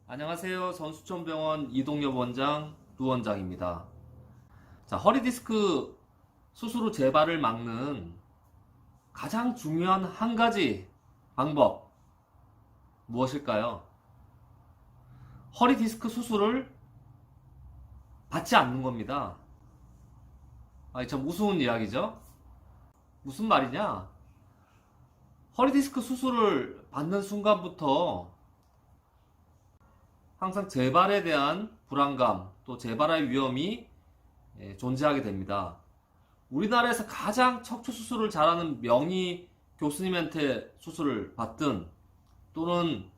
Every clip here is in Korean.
안녕하세요. 선수촌병원 이동엽 원장, 루 원장입니다. 자, 허리디스크 수술 후 재발을 막는 가장 중요한 한 가지 방법, 무엇일까요? 허리디스크 수술을 받지 않는 겁니다. 참 우스운 이야기죠? 무슨 말이냐? 허리디스크 수술을 받는 순간부터 항상 재발에 대한 불안감, 또 재발의 위험이 존재하게 됩니다. 우리나라에서 가장 척추 수술을 잘하는 명의 교수님한테 수술을 받든, 또는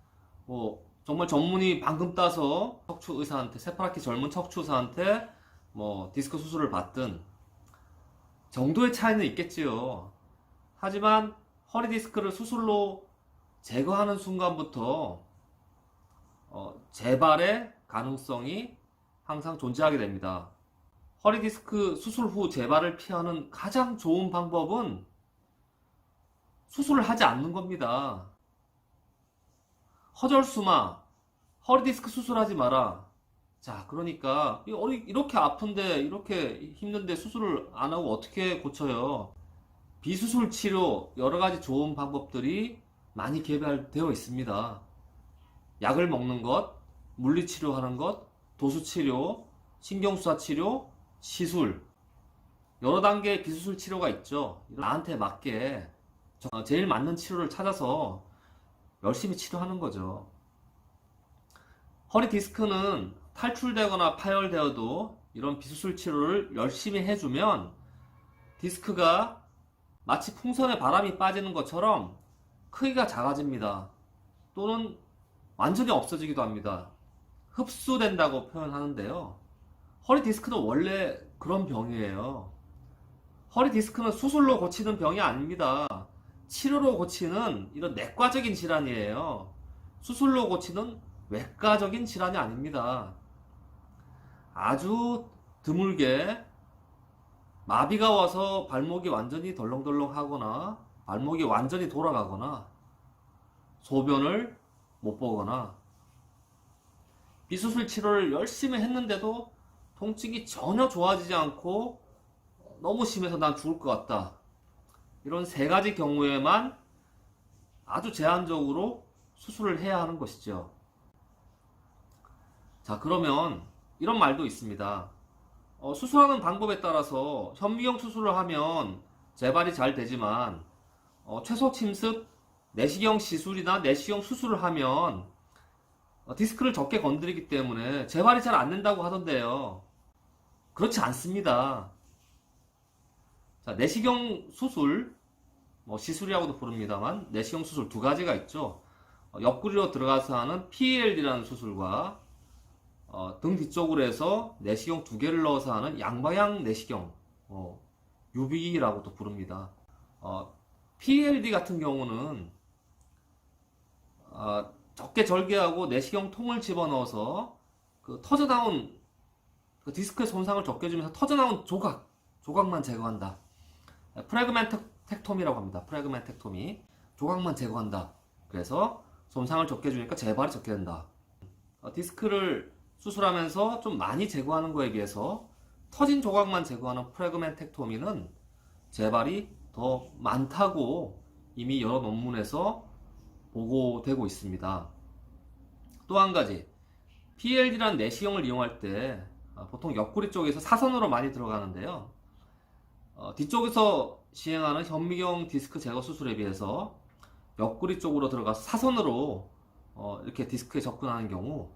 정말 전문의 방금 따서 척추 의사한테, 새파랗게 젊은 척추 의사한테 디스크 수술을 받든 정도의 차이는 있겠지요. 하지만 허리 디스크를 수술로 제거하는 순간부터 재발의 가능성이 항상 존재하게 됩니다. 허리 디스크 수술 후 재발을 피하는 가장 좋은 방법은 수술을 하지 않는 겁니다. 허절수마, 허리 디스크 수술하지 마라. 자, 그러니까 이렇게 아픈데, 이렇게 힘든데 수술을 안 하고 어떻게 고쳐요? 비수술 치료, 여러 가지 좋은 방법들이 많이 개발되어 있습니다. 약을 먹는 것, 물리치료하는 것, 도수치료, 신경수사치료, 시술, 여러 단계의 비수술 치료가 있죠. 나한테 맞게 제일 맞는 치료를 찾아서 열심히 치료하는 거죠. 허리 디스크는 탈출되거나 파열되어도 이런 비수술 치료를 열심히 해주면 디스크가 마치 풍선에 바람이 빠지는 것처럼 크기가 작아집니다. 또는 완전히 없어지기도 합니다. 흡수된다고 표현하는데요. 허리 디스크는 원래 그런 병이에요. 허리 디스크는 수술로 고치는 병이 아닙니다. 치료로 고치는 이런 내과적인 질환이에요. 수술로 고치는 외과적인 질환이 아닙니다. 아주 드물게 마비가 와서 발목이 완전히 덜렁덜렁 하거나 발목이 완전히 돌아가거나 소변을 못 보거나 비수술 치료를 열심히 했는데도 통증이 전혀 좋아지지 않고 너무 심해서 난 죽을 것 같다. 이런 세 가지 경우에만 아주 제한적으로 수술을 해야 하는 것이죠. 자, 그러면 이런 말도 있습니다. 수술하는 방법에 따라서 현미경 수술을 하면 재발이 잘 되지만 최소 침습, 내시경 시술이나 내시경 수술을 하면 디스크를 적게 건드리기 때문에 재발이 잘 안 된다고 하던데요. 그렇지 않습니다. 자, 내시경 수술, 시술이라고도 부릅니다만 내시경 수술 두 가지가 있죠. 옆구리로 들어가서 하는 PELD라는 수술과 등 뒤쪽으로 해서 내시경 두 개를 넣어서 하는 양방향 내시경, UB라고도 부릅니다. PELD 같은 경우는 적게 절개하고 내시경 통을 집어넣어서 그 터져나온 그 디스크의 손상을 적게 주면서 터져나온 조각만 제거한다. 프래그멘텍토미라고 합니다. 프래그멘텍토미. 조각만 제거한다. 그래서 손상을 적게 주니까 재발이 적게 된다. 디스크를 수술하면서 좀 많이 제거하는 거에 비해서 터진 조각만 제거하는 프래그멘텍토미는 재발이 더 많다고 이미 여러 논문에서 보고되고 있습니다. 또 한 가지, PLD라는 내시경을 이용할 때 보통 옆구리 쪽에서 사선으로 많이 들어가는데요. 뒤쪽에서 시행하는 현미경 디스크 제거 수술에 비해서 옆구리 쪽으로 들어가서 사선으로 이렇게 디스크에 접근하는 경우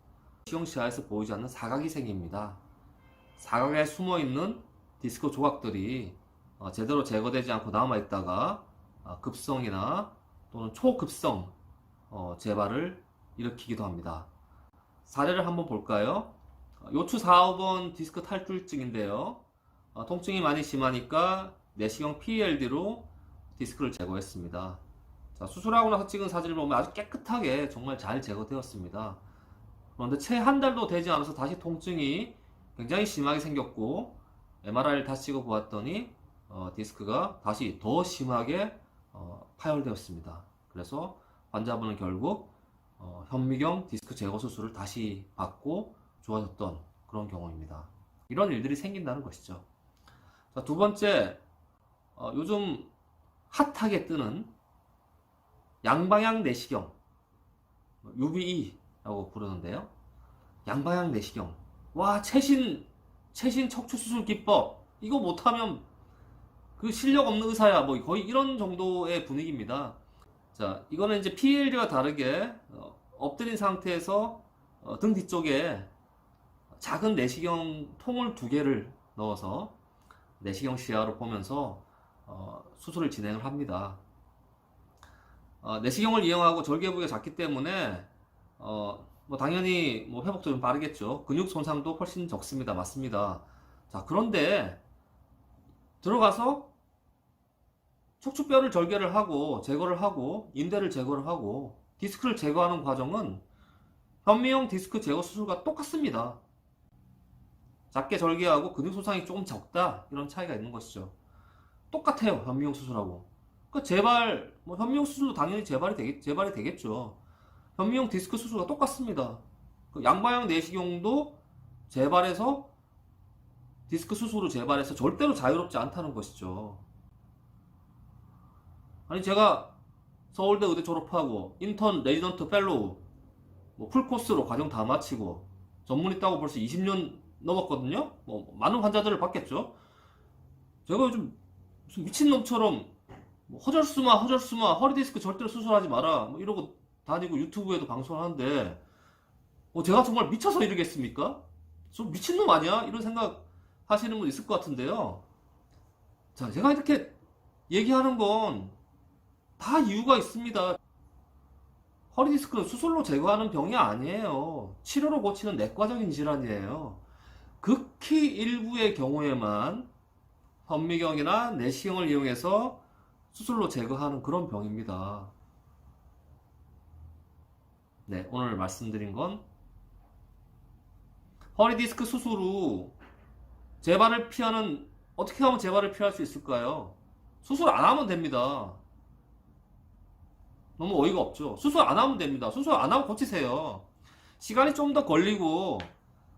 시경 시야에서 보이지 않는 사각이 생깁니다. 사각에 숨어있는 디스크 조각들이 제대로 제거되지 않고 남아있다가 급성이나 또는 초급성 재발을 일으키기도 합니다. 사례를 한번 볼까요? 요추 4, 5번 디스크 탈출증인데요. 통증이 많이 심하니까 내시경 PELD로 디스크를 제거했습니다. 자, 수술하고 나서 찍은 사진을 보면 아주 깨끗하게 정말 잘 제거되었습니다. 그런데 채 한 달도 되지 않아서 다시 통증이 굉장히 심하게 생겼고 MRI를 다시 찍어 보았더니 디스크가 다시 더 심하게 파열되었습니다. 그래서 환자분은 결국 현미경 디스크 제거 수술을 다시 받고 좋아졌던 그런 경우입니다. 이런 일들이 생긴다는 것이죠. 자, 두 번째, 요즘 핫하게 뜨는 양방향 내시경, UBE라고 부르는데요. 양방향 내시경. 와, 최신 척추 수술 기법. 이거 못하면 그 실력 없는 의사야. 뭐 거의 이런 정도의 분위기입니다. 자, 이거는 이제 PLD와 다르게 엎드린 상태에서 등 뒤쪽에 작은 내시경 통을 2개를 넣어서 내시경 시야로 보면서 수술을 진행을 합니다. 내시경을 이용하고 절개 부위가 작기 때문에 뭐 당연히 뭐 회복도 좀 빠르겠죠. 근육 손상도 훨씬 적습니다. 맞습니다. 자, 그런데 들어가서 척추뼈를 절개를 하고 제거를 하고 인대를 제거를 하고 디스크를 제거하는 과정은 현미경 디스크 제거 수술과 똑같습니다. 작게 절개하고 근육 손상이 조금 적다, 이런 차이가 있는 것이죠. 똑같아요, 현미경 수술하고. 그 재발, 뭐 현미경 수술도 당연히 재발이 되겠죠. 현미경 디스크 수술과 똑같습니다. 그 양방향 내시경도 재발해서 디스크 수술로 재발해서 절대로 자유롭지 않다는 것이죠. 아니, 제가 서울대 의대 졸업하고 인턴, 레지던트, 펠로우 뭐 풀코스로 과정 다 마치고 전문의 따고 벌써 20년 넘었거든요. 뭐 많은 환자들을 봤겠죠. 제가 요즘 무슨 미친놈처럼 뭐 허절수마 허리 디스크 절대로 수술하지 마라 뭐 이러고 다니고 유튜브에도 방송을 하는데 제가 정말 미쳐서 이러겠습니까? 좀 미친놈 아니야? 이런 생각 하시는 분 있을 것 같은데요. 자, 제가 이렇게 얘기하는 건 다 이유가 있습니다. 허리 디스크는 수술로 제거하는 병이 아니에요. 치료로 고치는 내과적인 질환이에요. 극히 일부의 경우에만 현미경이나 내시경을 이용해서 수술로 제거하는 그런 병입니다. 네, 오늘 말씀드린 건 허리 디스크 수술 후 어떻게 하면 재발을 피할 수 있을까요? 수술 안 하면 됩니다. 너무 어이가 없죠. 수술 안 하면 됩니다. 수술 안 하고 고치세요. 시간이 좀 더 걸리고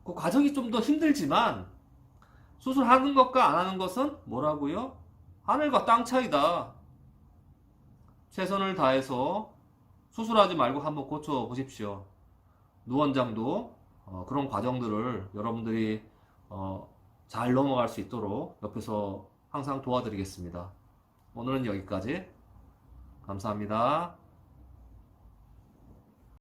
그 과정이 좀 더 힘들지만 수술하는 것과 안 하는 것은 뭐라고요? 하늘과 땅 차이다. 최선을 다해서 수술하지 말고 한번 고쳐 보십시오. 노 원장도 그런 과정들을 여러분들이 잘 넘어갈 수 있도록 옆에서 항상 도와드리겠습니다. 오늘은 여기까지. 감사합니다.